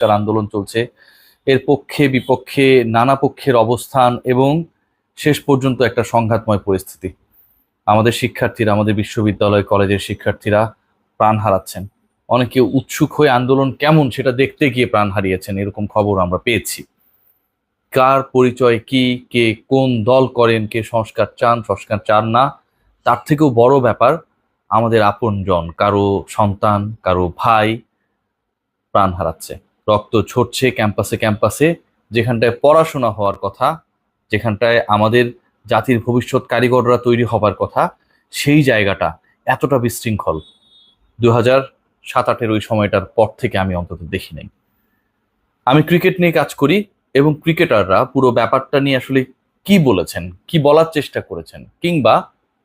তার আন্দোলন চলছে, এর পক্ষে বিপক্ষে নানা পক্ষের অবস্থান এবং শেষ পর্যন্ত একটা সংঘাতময় পরিস্থিতি। আমাদের শিক্ষার্থীরা, আমাদের বিশ্ববিদ্যালয় কলেজের শিক্ষার্থীরা প্রাণ হারাচ্ছেন। অনেকে উৎসুক হয়ে আন্দোলন কেমন সেটা দেখতে গিয়ে প্রাণ হারিয়েছেন, এরকম খবর আমরা পেয়েছি। কার পরিচয় কি, কে কোন দল করেন, কে সংস্কার চান সংস্কার চান না, তার থেকেও বড় ব্যাপার আমাদের আপনজন, কারো সন্তান, কারো ভাই প্রাণ হারাচ্ছে, রক্ত ঝরছে ক্যাম্পাসে ক্যাম্পাসে। যেখানটায় পড়াশোনা হওয়ার কথা, যেখানটায় আমাদের জাতির ভবিষ্যৎ কারিগররা তৈরি হবার কথা, সেই জায়গাটা এতটা বিশৃঙ্খল 2007-08 ওই সময়টার পর থেকে আমি অন্তত দেখি নাই। আমি ক্রিকেট নিয়ে কাজ করি এবং ক্রিকেটাররা পুরো ব্যাপারটা নিয়ে আসলে কি বলেছেন, কি বলার চেষ্টা করেছেন, কিংবা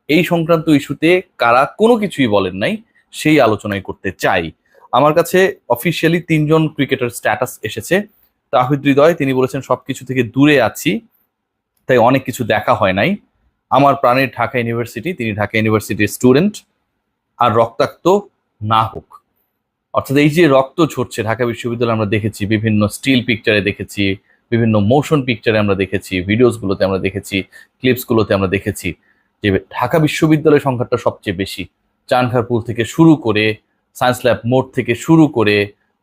এই সংক্রান্ত ইস্যুতে কারা কোনো কিছুই বলেন নাই, সেই আলোচনায় করতে চাই। আমার কাছে অফিসিয়ালি 3জন ক্রিকেটার স্ট্যাটাস এসেছে। তাহিদ হৃদয়, তিনি বলেছেন সবকিছু থেকে দূরে আছি, তাই অনেক কিছু দেখা হয় নাই। আমার প্রাণের ঢাকা ইউনিভার্সিটি, তিনি ঢাকা ইউনিভার্সিটির স্টুডেন্ট, আর রক্তাক্ত না হোক। অর্থাৎ এই যে রক্ত ঝরছে ঢাকা বিশ্ববিদ্যালয়ে আমরা দেখেছি, বিভিন্ন স্টিল পিকচারে দেখেছি, বিভিন্ন মোশন পিকচারে আমরা দেখেছি, ভিডিওসগুলোতে আমরা দেখেছি, ক্লিপসগুলোতে আমরা দেখেছি যে ঢাকা বিশ্ববিদ্যালয়ের সংখ্যাটা সবচেয়ে বেশি। চানখারপুল থেকে শুরু করে, সায়েন্স ল্যাব মোড় থেকে শুরু করে,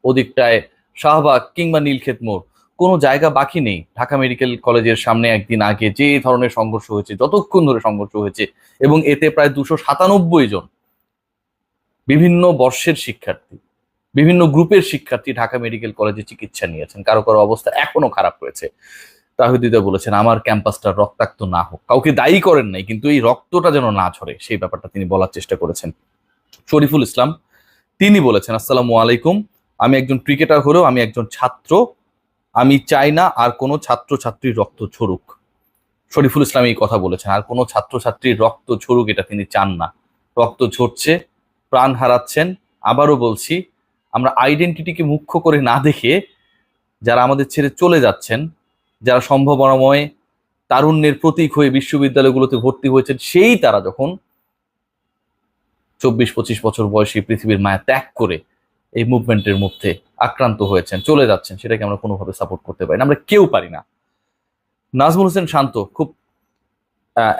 ওদিকটায় শাহবাগ কিংবা নীলক্ষেত মোড়, কোনো জায়গা বাকি নেই। ঢাকা মেডিকেল কলেজের সামনে একদিন আগে যে ধরনের সংঘর্ষ হয়েছে, যতক্ষণ ধরে সংঘর্ষ হয়েছে, এবং এতে প্রায় 297 জন বিভিন্ন বর্ষের শিক্ষার্থী, বিভিন্ন গ্রুপের শিক্ষার্থী ঢাকা মেডিকেল কলেজে চিকিৎসা নিয়েছেন, কারো কারো অবস্থা এখনো খারাপ হয়েছে। তাহিদ হৃদয় বলেছেন আমার ক্যাম্পাসটা রক্তাক্ত না হোক, কাউকে দায়ী করেন নাই, কিন্তু এই রক্তটা যেন না ঝরে সেই ব্যাপারটা তিনি বলার চেষ্টা করেছেন। শরীফুল ইসলাম, তিনি বলেছেন আসসালামু আলাইকুম, আমি একজন ক্রিকেটার হলেও আমি একজন ছাত্র, আমি চাই না আর কোনো ছাত্রছাত্রীর রক্ত ঝরুক। শরীফুল ইসলাম এই কথা বলেছেন, আর কোনো ছাত্রছাত্রীর রক্ত ঝরুক এটা তিনি চান না। রক্ত ঝরছে, প্রাণ হারাচ্ছেন। আবারও বলছি, আমরা আইডেন্টিটিকে মুখ্য করে না দেখে যারা আমাদের ছেড়ে চলে যাচ্ছেন, যারা সম্ভাবনাময় তারুণ্যের প্রতীক হয়ে বিশ্ববিদ্যালয়গুলোতে ভর্তি হয়েছেন, সেই তারা যখন 24-25 বছর বয়সী পৃথিবীর মায়া ত্যাগ করে এই মুভমেন্টের মধ্যে আক্রান্ত হয়েছেন, চলে যাচ্ছেন, সেটাকে আমরা কোনোভাবে সাপোর্ট করতে পারি না, আমরা কেউ পারি না। নাজমুল হোসেন শান্ত খুব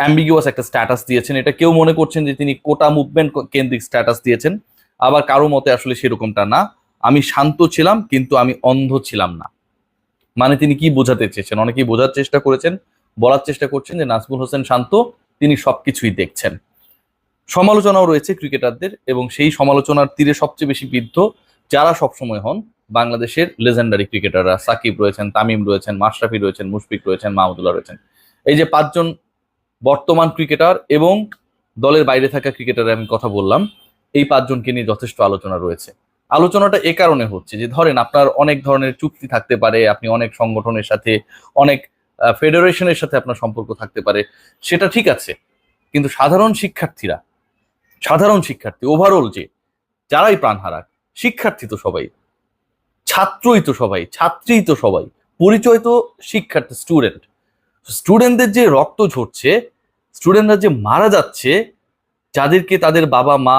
অ্যাম্বিগুয়াস একটা স্ট্যাটাস দিয়েছেন। এটা কেউ মনে করছেন যে তিনি কোটা মুভমেন্ট কেন্দ্রিক স্ট্যাটাস দিয়েছেন, আবার কারো মতে আসলে সেরকমটা না। আমি শান্ত ছিলাম কিন্তু আমি অন্ধ ছিলাম না। মানে তিনি কি বোঝাতে চেয়েছেন? অনেকেই বোঝার চেষ্টা করেছেন, বলার চেষ্টা করছেন যে নাজমুল হোসেন শান্ত তিনি সবকিছুই দেখছেন। সমালোচনাও রয়েছে ক্রিকেটারদের, এবং সেই সমালোচনার তীরে সবচেয়ে বেশি বিদ্ধ যারা সবসময় হন বাংলাদেশের লেজেন্ডারি ক্রিকেটাররা। সাকিব রয়েছেন, তামিম রয়েছেন, মাশরাফি রয়েছেন, মুশফিক রয়েছেন, মাহমুদুল্লাহ রয়েছেন। এই যে 5জন বর্তমান ক্রিকেটার এবং দলের বাইরে থাকা ক্রিকেটার আমি কথা বললাম, এই 5জনকে নিয়ে যথেষ্ট আলোচনা রয়েছে। আলোচনাটা এ কারণে হচ্ছে যে ধরেন আপনার অনেক ধরনের চুক্তি থাকতে পারে, আপনি অনেক সংগঠনের সাথে, অনেক ফেডারেশনের সাথে আপনার সম্পর্ক থাকতে পারে, সেটা ঠিক আছে, কিন্তু সাধারণ শিক্ষার্থী ওভারঅল যে যারাই প্রাণ হারাক, শিক্ষার্থী তো সবাই, ছাত্রই তো সবাই, ছাত্রীই তো সবাই, পরিচয় তো শিক্ষার্থী, স্টুডেন্টদের যে রক্ত ঝরছে, স্টুডেন্টরা যে মারা যাচ্ছে, যাদেরকে তাদের বাবা মা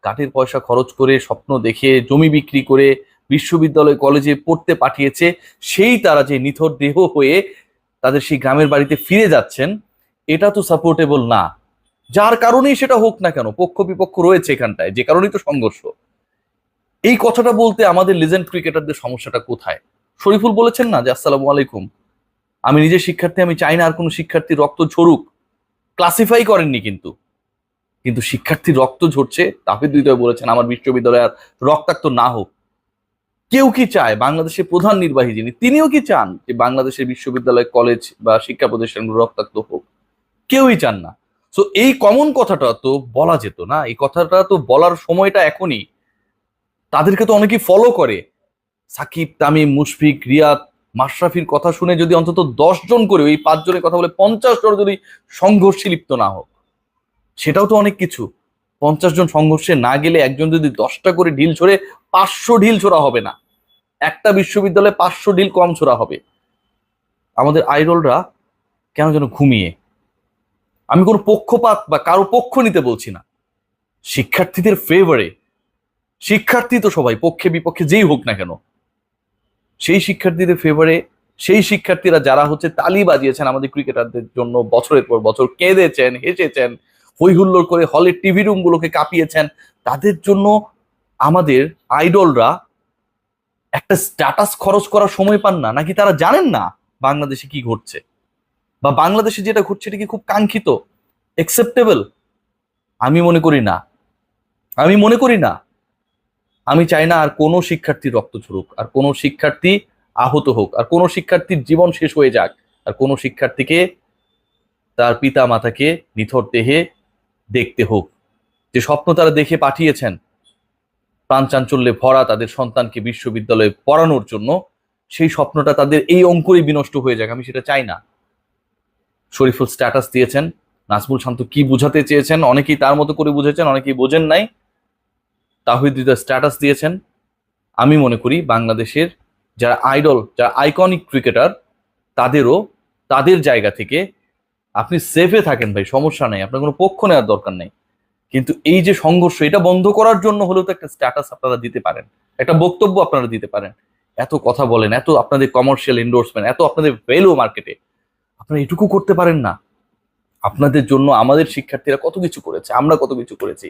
কাঠের পয়সা খরচ করে, স্বপ্ন দেখে, জমি বিক্রি করে বিশ্ববিদ্যালয় কলেজে পড়তে পাঠিয়েছে, সেই তারা যে নিথর দেহ হয়ে তাদের সেই গ্রামের বাড়িতে ফিরে যাচ্ছেন, এটা তো সাপোর্টেবল না। যার কারণেই সেটা হোক না কেন, পক্ষ বিপক্ষ রয়েছে এখানটায়, যে কারণেই তো সংঘর্ষ। এই কথাটা বলতে আমাদের লিজেন্ড ক্রিকেটারদের সমস্যাটা কোথায়? শরীফুল বলেছেন না যে আসসালামু আলাইকুম, আমি নিজে শিক্ষার্থী, আমি চাই না আর কোনো শিক্ষার্থীর রক্ত ঝরুক। ক্লাসিফাই করেননি, কিন্তু কিন্তু শিক্ষার্থীর রক্ত ঝরছে। তাহিদ হৃদয় বলেছেন আমার বিশ্ববিদ্যালয় আর রক্তাক্ত না হোক। কেউ কি চায়? বাংলাদেশের প্রধান নির্বাহী যিনি, তিনিও কি চান যে বাংলাদেশের বিশ্ববিদ্যালয়, কলেজ বা শিক্ষা প্রতিষ্ঠানগুলো রক্তাক্ত হোক? কেউই চান না। সো এই কমন কথাটা তো বলা যেত না? এই কথাটা তো বলার সময়টা এখনই। তাদেরকে তো অনেকেই ফলো করে। সাকিব, তামিম, মুশফিক, রিয়াদ, মাশরাফির কথা শুনে যদি অন্তত 10 জন করে, ওই 5 জনের কথা বলে 50 জন যদি সংঘর্ষে লিপ্ত না হোক, সেটাও তো অনেক কিছু। 50 জন সংঘর্ষে না গেলে একজন যদি 10টা করে ঢিল ছোড়ে, 500 ঢিল ছোড়া হবে না। একটা বিশ্ববিদ্যালয়ে 500 ঢিল কম ছোড়া হবে। আমাদের আইডলরা কেন যেন ঘুমিয়ে। আমি কোনো পক্ষপাত বা কারো পক্ষ নিতে বলছি না, শিক্ষার্থীদের ফেভারে। শিক্ষার্থী তো সবাই, পক্ষে বিপক্ষে যেই হোক না কেন, সেই শিক্ষার্থীদের ফেভারে সেই শিক্ষার্থীরা যারা হচ্ছে তালি বাজিয়েছেন আমাদের ক্রিকেটারদের জন্য, বছরের পর বছর কেঁদেছেন, হেসেছেন, হই হুল্লোড় করে হলের টিভি রুম গুলোকে কাঁপিয়েছেন, তাদের জন্য আমাদের আইডলরা একটা স্ট্যাটাস খরচ করার সময় পান না? নাকি তারা জানেন না বাংলাদেশে কি ঘটছে, বা বাংলাদেশে যেটা ঘটছে এটা কি খুব কাঙ্ক্ষিত, একসেপ্টেবল? আমি মনে করি না। আমি মনে করি না। আমি চাই না আর কোনো শিক্ষার্থী রক্ত ঝরুক, আর কোনো শিক্ষার্থী আহত হোক, আর কোনো শিক্ষার্থীর জীবন শেষ হয়ে যাক, আর কোনো শিক্ষার্থীকে তার পিতা মাতাকে নিথর দেহে দেখতে হোক। যে স্বপ্ন তারা দেখে পাঠিয়েছেন প্রাণ চাঞ্চল্যে ভরা তাদের সন্তানকে বিশ্ববিদ্যালয়ে পড়ানোর জন্য, সেই স্বপ্নটা তাদের এই অঙ্কুরেই বিনষ্ট হয়ে যাক, আমি সেটা চাই না। শরীফুল স্ট্যাটাস দিয়েছেন, নাজমুল শান্ত কি বুঝাতে চেয়েছেন অনেকেই তার মতো করে বুঝেছেন, অনেকেই বোঝেন নাই। তাহিদ হৃদয় স্ট্যাটাস দিয়েছেন। আমি মনে করি বাংলাদেশের যারা আইডল, যারা আইকনিক ক্রিকেটার, তাদেরও তাদের জায়গা থেকে আপনি সেফে থাকেন ভাই, সমস্যা নেই, আপনার কোনো পক্ষ নেওয়ার দরকার নেই, কিন্তু এই যে সংঘর্ষ, এটা বন্ধ করার জন্য হলেও তো একটা স্ট্যাটাস আপনারা দিতে পারেন, একটা বক্তব্য আপনারা দিতে পারেন। এত কথা বলেন, এত আপনাদের কমার্শিয়াল এন্ডোর্সমেন্ট, এত আপনাদের ভ্যালু মার্কেটে, আপনারা এটুকু করতে পারেন না? আপনাদের জন্য আমাদের শিক্ষার্থীরা কত কিছু করেছে, আমরা কত কিছু করেছি।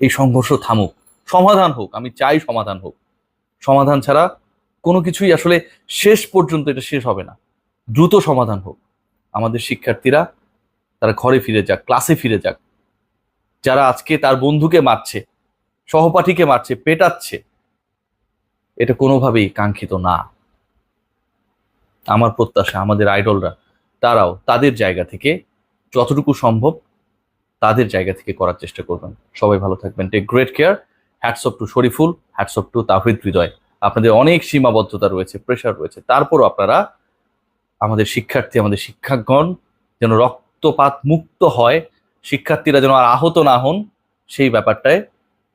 এই সংঘর্ষ থামুক, সমাধান হোক, আমি চাই সমাধান হোক। সমাধান ছাড়া কোনো কিছুই আসলে শেষ পর্যন্ত এটা শেষ হবে না। দ্রুত সমাধান হোক। আমাদের শিক্ষার্থীরা তারা ঘরে ফিরে যাক, ক্লাসে ফিরে যাক। যারা আজকে তার বন্ধুকে মারছে, সহপাঠীকে মারছে, পেটাচ্ছে, এটা কোনোভাবেই কাঙ্ক্ষিত না। আমার প্রত্যাশা আমাদের আইডলরা তারাও তাদের জায়গা থেকে যতটুকু সম্ভব তাদের জায়গা থেকে করার চেষ্টা করবেন। সবাই ভালো থাকবেন, take great care. Hats off to Shariful, hats off to Tahid Hridoy. আপনাদের অনেক সীমাবদ্ধতা রয়েছে, প্রেশার রয়েছে, তারপরও আপনারা আমাদের শিক্ষার্থী, আমাদের শিক্ষকগণ যেন রক্তপাত মুক্ত হয়, শিক্ষার্থীরা যেন আর আহত না হন, সেই ব্যাপারটায়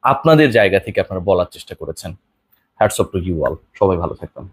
আপনাদের জায়গা থেকে আপনারা বলার চেষ্টা করেছেন। Hats off to you all. সবাই ভালো থাকবেন।